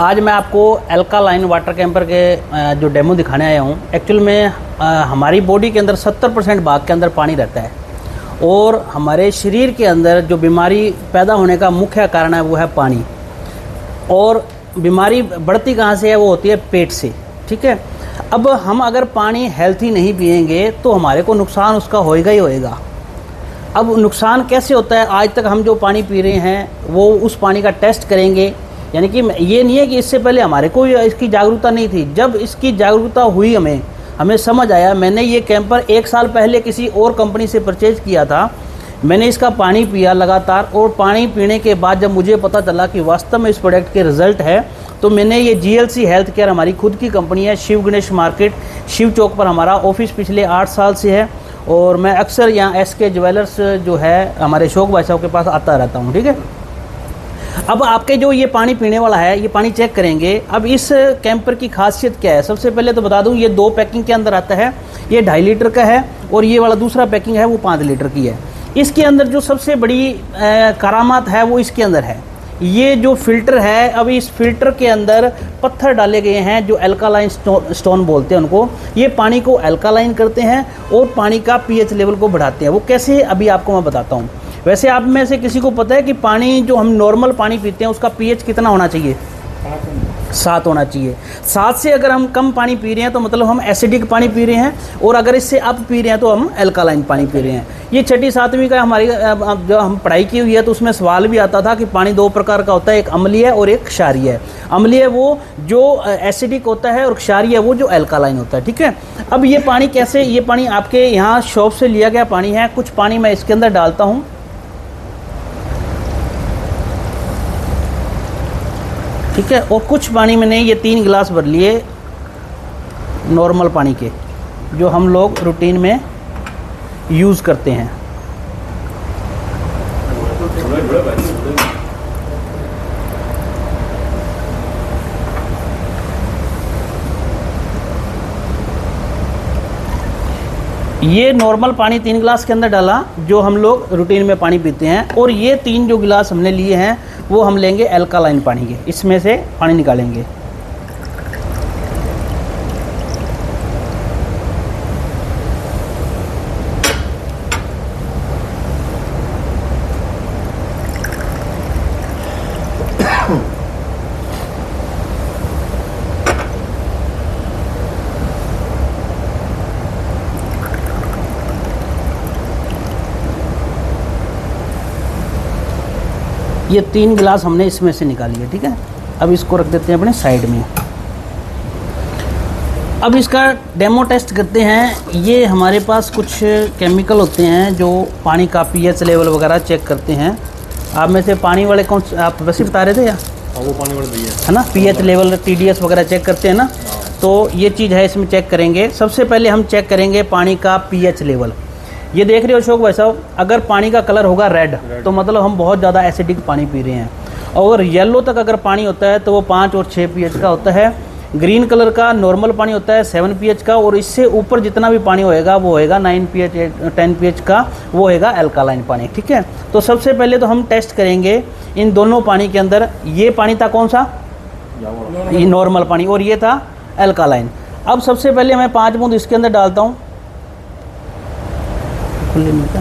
आज मैं आपको अल्कालाइन वाटर कैंपर के जो डेमो दिखाने आया हूँ। एक्चुअल में हमारी बॉडी के अंदर 70% भाग के अंदर पानी रहता है और हमारे शरीर के अंदर जो बीमारी पैदा होने का मुख्य कारण है वो है पानी। और बीमारी बढ़ती कहाँ से है? वो होती है पेट से। ठीक है, अब हम अगर पानी हेल्थी नहीं पिएंगे तो हमारे को नुकसान उसका होएगा ही होएगा। अब नुकसान कैसे होता है? आज तक हम जो पानी पी रहे हैं वो उस पानी का टेस्ट करेंगे, यानी कि ये नहीं है कि इससे पहले हमारे को इसकी जागरूकता नहीं थी। जब इसकी जागरूकता हुई हमें समझ आया। मैंने ये कैंपर 1 साल पहले किसी और कंपनी से परचेज़ किया था। मैंने इसका पानी पिया लगातार और पानी पीने के बाद जब मुझे पता चला कि वास्तव में इस प्रोडक्ट के रिज़ल्ट है तो मैंने ये GLC हेल्थ केयर, हमारी खुद की कंपनी है, शिव गणेश मार्केट, शिव चौक पर हमारा ऑफिस पिछले 8 साल से है और मैं अक्सर यहाँ SK ज्वेलर्स जो है हमारे शौक भाई साहब के पास आता रहता हूँ। ठीक है, अब आपके जो ये पानी पीने वाला है ये पानी चेक करेंगे। अब इस कैंपर की खासियत क्या है? सबसे पहले तो बता दूं, ये 2 पैकिंग के अंदर आता है। ये 2.5 लीटर का है और ये वाला दूसरा पैकिंग है वो 5 लीटर की है। इसके अंदर जो सबसे बड़ी करामात है वो इसके अंदर है। ये जो फिल्टर है, अब इस फिल्टर के अंदर पत्थर डाले गए हैं जो अल्कालाइन स्टोन बोलते हैं उनको। ये पानी को अल्कालाइन करते हैं और पानी का pH लेवल को बढ़ाते हैं। वो कैसे, अभी आपको मैं बताता हूँ। वैसे आप में से किसी को पता है कि पानी जो हम नॉर्मल पानी पीते हैं उसका pH कितना होना चाहिए? 7 होना चाहिए। 7 से अगर हम कम पानी पी रहे हैं तो मतलब हम एसिडिक पानी पी रहे हैं, और अगर इससे अप पी रहे हैं तो हम अल्कालाइन पानी पी रहे हैं। ये 6ठी 7वीं का हमारी जो हम पढ़ाई की हुई है तो उसमें सवाल भी आता था कि पानी 2 प्रकार का होता है, एक अम्लीय और एक क्षारीय है। अम्लीय वो जो एसिडिक होता है और क्षारीय वो जो अल्कालाइन होता है। ठीक है, अब ये पानी कैसे, ये पानी आपके यहाँ शॉप से लिया गया पानी है। कुछ पानी मैं इसके अंदर डालता हूँ। ठीक है, और कुछ पानी मैंने ये 3 गिलास भर लिए नॉर्मल पानी के, जो हम लोग रूटीन में यूज़ करते हैं। ये नॉर्मल पानी 3 गिलास के अंदर डाला जो हम लोग रूटीन में पानी पीते हैं, और ये 3 जो गिलास हमने लिए हैं वो हम लेंगे अल्कालाइन पानी के। इसमें से पानी निकालेंगे। ये 3 गिलास हमने इसमें से निकाली है। ठीक है, अब इसको रख देते हैं अपने साइड में। अब इसका डेमो टेस्ट करते हैं। ये हमारे पास कुछ केमिकल होते हैं जो पानी का pH लेवल वगैरह चेक करते हैं। आप में से पानी वाले कौन, आप वैसे बता रहे थे या? वो पानी वाले भैया है ना, pH लेवल TDS वगैरह चेक करते हैं ना, तो ये चीज़ है, इसमें चेक करेंगे। सबसे पहले हम चेक करेंगे पानी का pH लेवल। ये देख रहे हो अशोक भाई साहब, अगर पानी का कलर होगा रेड तो मतलब हम बहुत ज़्यादा एसिडिक पानी पी रहे हैं, और येलो तक अगर पानी होता है तो वो 5 और 6 pH का होता है। ग्रीन कलर का नॉर्मल पानी होता है 7 pH का, और इससे ऊपर जितना भी पानी होएगा वो होएगा 9 pH 10 pH का, वो होएगा अल्कालाइन पानी। ठीक है, तो सबसे पहले तो हम टेस्ट करेंगे इन दोनों पानी के अंदर। ये पानी था कौन सा? ये नॉर्मल पानी, और ये था अल्कालाइन। अब सबसे पहले मैं 5 बूंद इसके अंदर डालता हूँ। खुले मिलता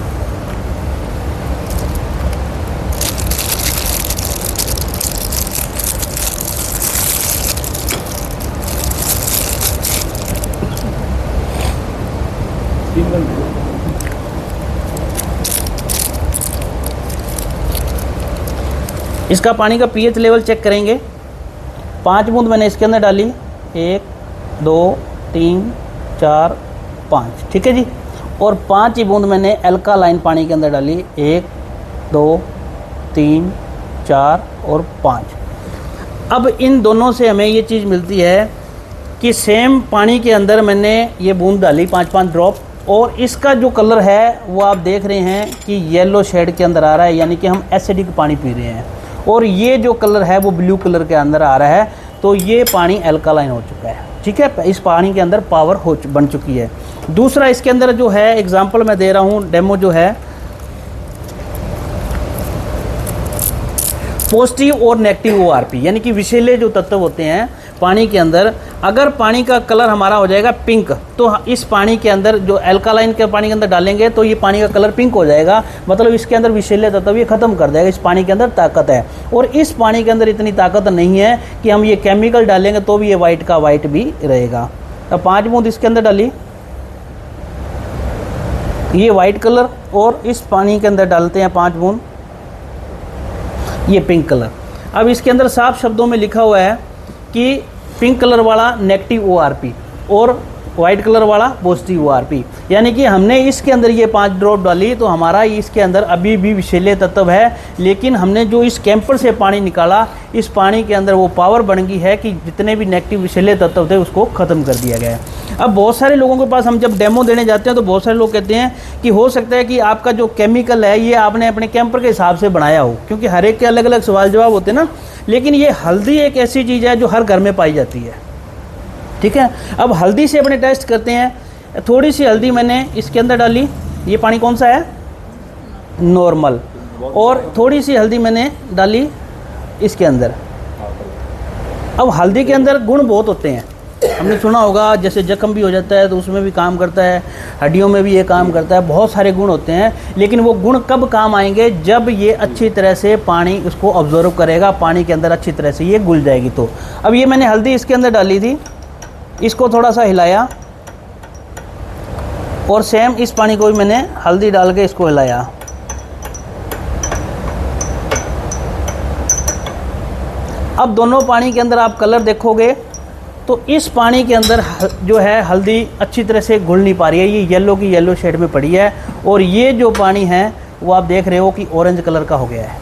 इसका पानी का pH लेवल चेक करेंगे। 5 बूंद मैंने इसके अंदर डाली, 1 2 3 4 5। ठीक है जी, और 5 ही बूंद मैंने अल्कालाइन पानी के अंदर डाली, 1 2 3 4 और 5। अब इन दोनों से हमें ये चीज़ मिलती है कि सेम पानी के अंदर मैंने ये बूंद डाली 5-5 ड्रॉप, और इसका जो कलर है वो आप देख रहे हैं कि येलो शेड के अंदर आ रहा है, यानी कि हम एसिडिक पानी पी रहे हैं। और ये जो कलर है वो ब्लू कलर के अंदर आ रहा है, तो ये पानी अल्कालाइन हो चुका है। ठीक है, इस पानी के अंदर पावर बन चुकी है। दूसरा इसके अंदर जो है, एग्जांपल मैं दे रहा हूँ, डेमो जो है, पॉजिटिव और नेगेटिव ORP, यानी कि विषैले जो तत्व होते हैं पानी के अंदर, अगर पानी का कलर हमारा हो जाएगा पिंक, तो इस पानी के अंदर जो एल्कालाइन के पानी के अंदर डालेंगे तो ये पानी का कलर पिंक हो जाएगा, मतलब इसके अंदर विषैले तत्व ये खत्म कर देगा। इस पानी के अंदर ताकत है, और इस पानी के अंदर इतनी ताकत नहीं है कि हम ये केमिकल डालेंगे तो भी ये वाइट का वाइट भी रहेगा। अब 5 बूंद इसके अंदर डाली, ये वाइट कलर, और इस पानी के अंदर डालते हैं 5 बूंद ये पिंक कलर। अब इसके अंदर साफ शब्दों में लिखा हुआ है कि पिंक कलर वाला नेगेटिव ORP और वाइट कलर वाला पॉजिटिव ORP, यानी कि हमने इसके अंदर ये 5 ड्रॉप डाली तो हमारा इसके अंदर अभी भी विषैले तत्व है, लेकिन हमने जो इस कैंपर से पानी निकाला, इस पानी के अंदर वो पावर बन गई है कि जितने भी नेगेटिव विषैले तत्व थे उसको ख़त्म कर दिया गया है। अब बहुत सारे लोगों के पास हम जब डेमो देने जाते हैं तो बहुत सारे लोग कहते हैं कि हो सकता है कि आपका जो केमिकल है ये आपने अपने कैंपर के हिसाब से बनाया हो, क्योंकि हर एक के अलग अलग सवाल जवाब होते हैं ना। लेकिन ये हल्दी एक ऐसी चीज़ है जो हर घर में पाई जाती है, ठीक है। अब हल्दी से अपने टेस्ट करते हैं। थोड़ी सी हल्दी मैंने इसके अंदर डाली, ये पानी कौन सा है, नॉर्मल, और थोड़ी सी हल्दी मैंने डाली इसके अंदर। अब हल्दी के अंदर गुण बहुत होते हैं, हमने सुना होगा, जैसे जख्म भी हो जाता है तो उसमें भी काम करता है, हड्डियों में भी ये काम करता है, बहुत सारे गुण होते हैं। लेकिन वो गुण कब काम आएंगे, जब ये अच्छी तरह से पानी उसको ऑब्जर्व करेगा, पानी के अंदर अच्छी तरह से ये घुल जाएगी। तो अब ये मैंने हल्दी इसके अंदर डाली थी, इसको थोड़ा सा हिलाया, और सेम इस पानी को भी मैंने हल्दी डाल के इसको हिलाया। अब दोनों पानी के अंदर आप कलर देखोगे तो इस पानी के अंदर जो है हल्दी अच्छी तरह से घुल नहीं पा रही है, ये येलो की येलो शेड में पड़ी है, और ये जो पानी है वो आप देख रहे हो कि ऑरेंज कलर का हो गया है,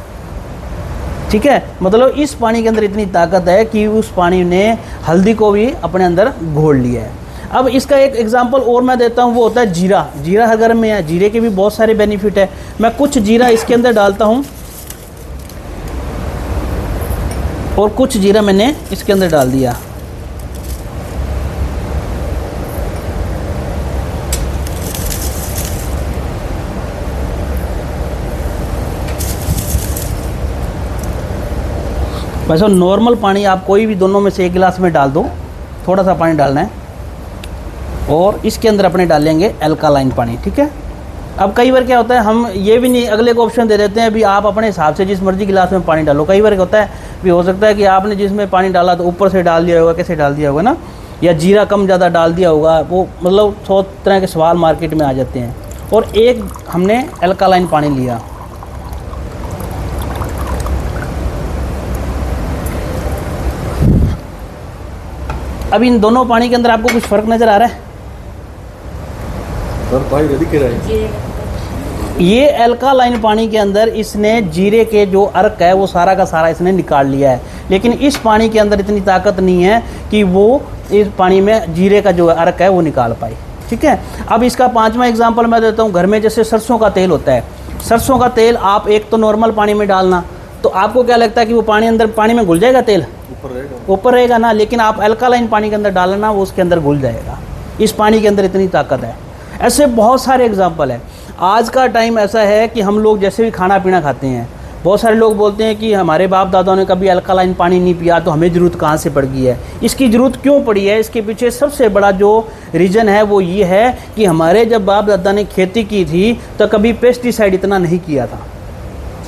ठीक है। मतलब इस पानी के अंदर इतनी ताकत है कि उस पानी ने हल्दी को भी अपने अंदर घोल लिया है। अब इसका एक एग्जांपल और मैं देता हूँ, वो होता है जीरा। जीरा हर घर में है, जीरे के भी बहुत सारे बेनिफिट है। मैं कुछ जीरा इसके अंदर डालता हूँ और कुछ जीरा मैंने इसके अंदर डाल दिया। वैसे नॉर्मल पानी आप कोई भी दोनों में से एक गिलास में डाल दो, थोड़ा सा पानी डालना है, और इसके अंदर अपने डालेंगे एल्कालाइन पानी, ठीक है। अब कई बार क्या होता है, हम ये भी नहीं, अगले को ऑप्शन दे देते हैं भी आप अपने हिसाब से जिस मर्जी गिलास में पानी डालो। कई बार क्या होता है भी, हो सकता है कि आपने जिसमें पानी डाला तो ऊपर से डाल दिया होगा, कैसे डाल दिया होगा ना, या जीरा कम ज़्यादा डाल दिया होगा, वो मतलब 100 तरह के सवाल मार्केट में आ जाते हैं। और एक हमने एल्कालाइन पानी लिया, अब इन दोनों पानी के अंदर आपको कुछ फ़र्क नज़र आ रहा है? ये एल्कालाइन पानी के अंदर इसने जीरे के जो अर्क है वो सारा का सारा इसने निकाल लिया है, लेकिन इस पानी के अंदर इतनी ताकत नहीं है कि वो इस पानी में जीरे का जो अर्क है वो निकाल पाए, ठीक है। अब इसका 5वां एग्जांपल मैं देता हूँ। घर में जैसे सरसों का तेल होता है, सरसों का तेल आप एक तो नॉर्मल पानी में डालना, तो आपको क्या लगता है कि वो पानी अंदर पानी में घुल जाएगा, तेल ऊपर रहेगा ना, लेकिन आप अल्कालाइन पानी के अंदर डालना, वो उसके अंदर घुल जाएगा। इस पानी के अंदर इतनी ताकत है। ऐसे बहुत सारे एग्जाम्पल है। आज का टाइम ऐसा है कि हम लोग जैसे भी खाना पीना खाते हैं, बहुत सारे लोग बोलते हैं कि हमारे बाप दादाओं ने कभी अल्कालाइन पानी नहीं पिया तो हमें ज़रूरत कहाँ से पड़ गई है। इसकी ज़रूरत क्यों पड़ी है, इसके पीछे सबसे बड़ा जो रीज़न है वो ये है कि हमारे जब बाप दादा ने खेती की थी तो कभी पेस्टिसाइड इतना नहीं किया था,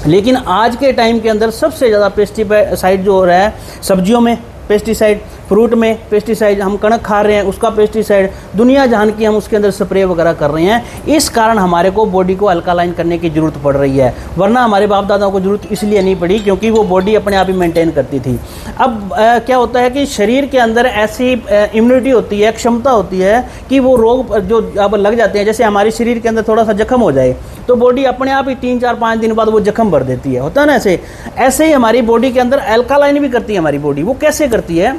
लेकिन आज के टाइम के अंदर सबसे ज़्यादा पेस्टिसाइड जो हो रहा है, सब्जियों में पेस्टिसाइड, फ्रूट में पेस्टिसाइड, हम कणक खा रहे हैं उसका पेस्टिसाइड, दुनिया जहान की हम उसके अंदर स्प्रे वगैरह कर रहे हैं। इस कारण हमारे को बॉडी को अल्कालाइन करने की ज़रूरत पड़ रही है, वरना हमारे बाप दादाओं को ज़रूरत इसलिए नहीं पड़ी क्योंकि वो बॉडी अपने आप ही मेंटेन करती थी। अब क्या होता है कि शरीर के अंदर ऐसी इम्यूनिटी होती है, क्षमता होती है कि वो रोग जो अब लग जाते हैं, जैसे हमारे शरीर के अंदर थोड़ा सा जख्म हो जाए तो बॉडी अपने आप ही 3-4-5 दिन बाद वो जख्म भर देती है, होता है ना। ऐसे ही हमारी बॉडी के अंदर अल्कालाइन भी करती है हमारी बॉडी। वो कैसे करती है,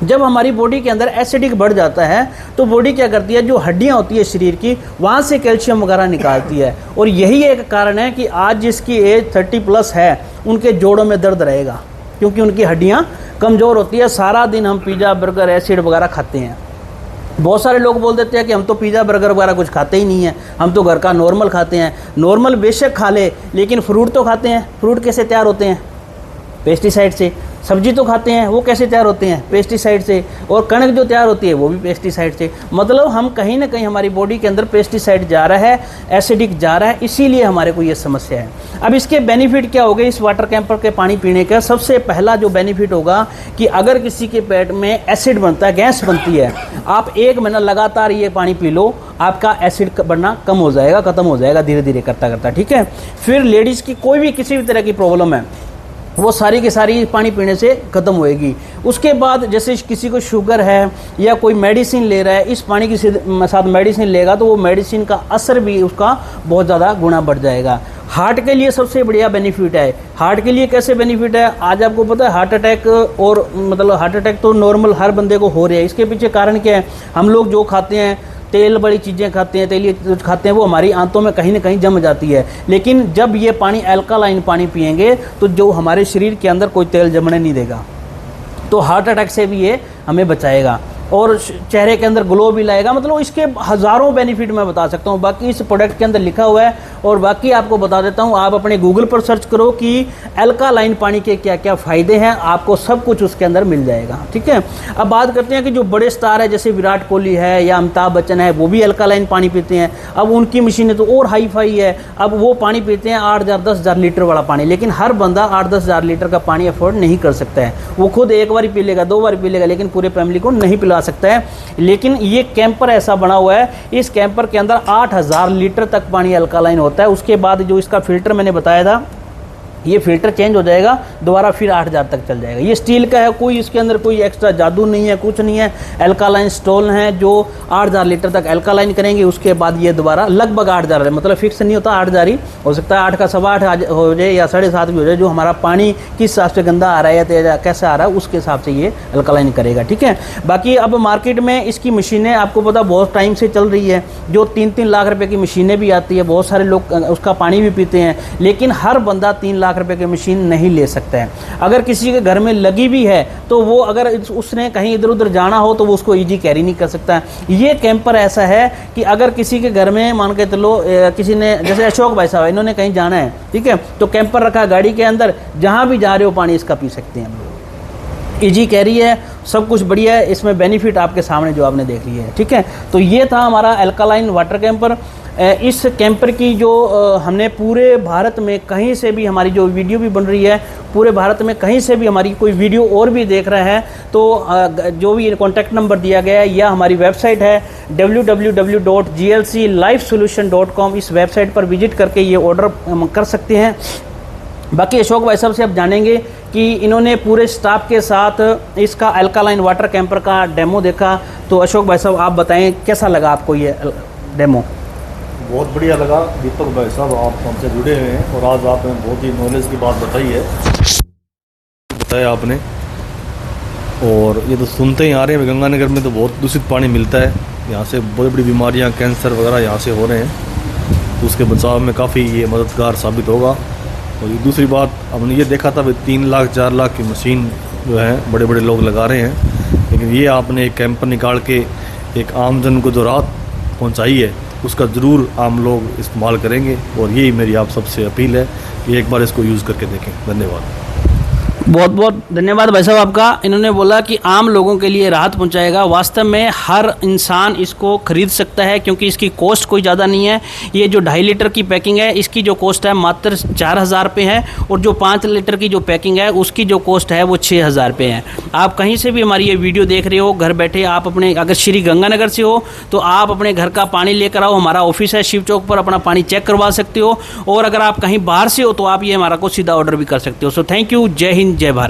जब हमारी बॉडी के अंदर एसिडिक बढ़ जाता है तो बॉडी क्या करती है, जो हड्डियां होती है शरीर की, वहाँ से कैल्शियम वगैरह निकालती है। और यही एक कारण है कि आज जिसकी एज 30+ है उनके जोड़ों में दर्द रहेगा, क्योंकि उनकी हड्डियाँ कमज़ोर होती है। सारा दिन हम पिज़्ज़ा बर्गर एसिड वगैरह खाते हैं। बहुत सारे लोग बोल देते हैं कि हम तो पिज़्ज़ा बर्गर वगैरह कुछ खाते ही नहीं है, हम तो घर का नॉर्मल खाते हैं। नॉर्मल बेशक खा ले, लेकिन फ्रूट तो खाते हैं। फ्रूट कैसे तैयार होते हैं, पेस्टिसाइड से। सब्जी तो खाते हैं, वो कैसे तैयार होते हैं? पेस्टिसाइड से। और कणक जो तैयार होती है वो भी पेस्टिसाइड से। मतलब हम कहीं ना कहीं हमारी बॉडी के अंदर पेस्टिसाइड जा रहा है, एसिडिक जा रहा है, इसीलिए हमारे को ये समस्या है। अब इसके बेनिफिट क्या हो गए इस वाटर कैंपर के पानी पीने का? सबसे पहला जो बेनिफिट होगा कि अगर किसी के पेट में एसिड बनता है, गैस बनती है, आप 1 महीना लगातार ये पानी पी लो, आपका एसिड बनना कम हो जाएगा, खत्म हो जाएगा धीरे धीरे करता करता, ठीक है। फिर लेडीज़ की कोई भी किसी भी तरह की प्रॉब्लम है वो सारी की सारी पानी पीने से ख़त्म होएगी। उसके बाद जैसे किसी को शुगर है या कोई मेडिसिन ले रहा है, इस पानी के साथ मेडिसिन लेगा तो वो मेडिसिन का असर भी उसका बहुत ज़्यादा गुना बढ़ जाएगा। हार्ट के लिए सबसे बढ़िया बेनिफिट है। हार्ट के लिए कैसे बेनिफिट है? आज आपको पता है हार्ट अटैक, और मतलब हार्ट अटैक तो नॉर्मल हर बंदे को हो रहा है। इसके पीछे कारण क्या है? हम लोग जो खाते हैं, तेल वाली चीज़ें खाते हैं, तेलीय चीज़ खाते हैं, वो हमारी आंतों में कहीं ना कहीं जम जाती है। लेकिन जब ये पानी अल्कालाइन पानी पिएंगे तो जो हमारे शरीर के अंदर कोई तेल जमने नहीं देगा, तो हार्ट अटैक से भी ये हमें बचाएगा और चेहरे के अंदर ग्लो भी लाएगा। मतलब इसके हज़ारों बेनिफिट मैं बता सकता हूँ। बाकी इस प्रोडक्ट के अंदर लिखा हुआ है और बाकी आपको बता देता हूँ। आप अपने गूगल पर सर्च करो कि अल्कालाइन पानी के क्या क्या फ़ायदे हैं, आपको सब कुछ उसके अंदर मिल जाएगा, ठीक है। अब बात करते हैं कि जो बड़े स्टार है जैसे विराट कोहली है या अमिताभ बच्चन है, वो भी अल्कालाइन पानी पीते हैं। अब उनकी मशीनें तो और हाई फाई है, अब वो पानी पीते हैं 8,000-10,000 लीटर वाला पानी। लेकिन हर बंदा 8-10,000 लीटर का पानी अफोर्ड नहीं कर सकता है। वो खुद एक बार पी लेगा, 2 बार पी लेगा, लेकिन पूरे फैमिली को नहीं पिला सकता है। लेकिन ये कैंपर ऐसा बना हुआ है, इस कैंपर के अंदर 8,000 लीटर तक पानी अल्कालाइन होता है। उसके बाद जो इसका फिल्टर मैंने बताया था, ये फिल्टर चेंज हो जाएगा, दोबारा फिर 8,000 तक चल जाएगा। ये स्टील का है, कोई इसके अंदर कोई एक्स्ट्रा जादू नहीं है, कुछ नहीं है। अल्कालाइन स्टोन है जो 8,000 लीटर तक अल्कालाइन करेंगे। उसके बाद ये दोबारा लगभग 8,000 है, मतलब फिक्स नहीं होता, 8,000 ही हो सकता है, 8 का 8.25 हो जाए या 7.5 भी हो जाए। जो हमारा पानी किस हिसाब से गंदा आ रहा है या तेज कैसा आ रहा है उसके हिसाब से ये अल्कालाइन करेगा, ठीक है। बाकी अब मार्केट में इसकी मशीनें आपको पता बहुत टाइम से चल रही है, जो 3-3 लाख रुपये की मशीनें भी आती है। बहुत सारे लोग उसका पानी भी पीते हैं, लेकिन हर बंदा 3 लाख रुपए की मशीन नहीं ले सकता है। अगर किसी के घर में लगी भी है तो वो अगर उसने कहीं इधर उधर जाना हो तो वो उसको इजी कैरी नहीं कर सकता है। ये कैंपर ऐसा है कि अगर किसी के घर में मान के चलो किसी ने, जैसे अशोक भाई साहब, इन्होंने कहीं जाना है, ठीक है, तो कैंपर रखा गाड़ी के अंदर, जहां भी जा रहे हो पानी इसका पी सकते हैं हम लोग। इजी कैरी है, सब कुछ बढ़िया है, इसमें बेनिफिट आपके सामने जो आपने देख लिया है, ठीक है। तो ये था हमारा अल्कालाइन वाटर कैंपर। इस कैंपर की जो हमने पूरे भारत में कहीं से भी हमारी जो वीडियो भी बन रही है, पूरे भारत में कहीं से भी हमारी कोई वीडियो और भी देख रहा है तो जो भी कॉन्टैक्ट नंबर दिया गया है या हमारी वेबसाइट है www.glclifesolution.com, इस वेबसाइट पर विजिट करके ये ऑर्डर कर सकते हैं। बाकी अशोक भाई साहब से आप जानेंगे कि इन्होंने पूरे स्टाफ के साथ इसका अल्कालाइन वाटर कैंपर का डेमो देखा। तो अशोक भाई साहब आप बताएं कैसा लगा आपको ये डेमो? बहुत बढ़िया लगा दीपक भाई साहब, आप हमसे जुड़े हुए हैं और आज आपने बहुत ही नॉलेज की बात बताई है, बताया आपने। और ये तो सुनते ही आ रहे हैं, गंगानगर में तो बहुत दूषित पानी मिलता है, यहाँ से बड़ी बड़ी बीमारियाँ, कैंसर वगैरह यहाँ से हो रहे हैं, तो उसके बचाव में काफ़ी ये मददगार साबित होगा। और ये दूसरी बात हमने ये देखा था, 3 लाख 4 लाख की मशीन जो है बड़े बड़े लोग लगा रहे हैं, लेकिन ये आपने एक कैंपर निकाल के एक आमजन को जो राहत पहुँचाई है उसका ज़रूर आम लोग इस्तेमाल करेंगे। और यही मेरी आप सबसे अपील है कि एक बार इसको यूज़ करके देखें। धन्यवाद। बहुत बहुत धन्यवाद भाई साहब आपका। इन्होंने बोला कि आम लोगों के लिए राहत पहुंचाएगा। वास्तव में हर इंसान इसको खरीद सकता है क्योंकि इसकी कॉस्ट कोई ज़्यादा नहीं है। ये जो 2.5 लीटर की पैकिंग है इसकी जो कॉस्ट है मात्र 4,000 रुपये है, और जो 5 लीटर की जो पैकिंग है उसकी जो कॉस्ट है वो 6,000 रुपये है। आप कहीं से भी हमारी ये वीडियो देख रहे हो, घर बैठे आप अपने, अगर श्री गंगानगर से हो तो आप अपने घर का पानी लेकर आओ, हमारा ऑफिस है शिव चौक पर, अपना पानी चेक करवा सकते हो। और अगर आप कहीं बाहर से हो तो आप ये हमारा को सीधा ऑर्डर भी कर सकते हो। सो थैंक यू, जय हिंद, जय भारत।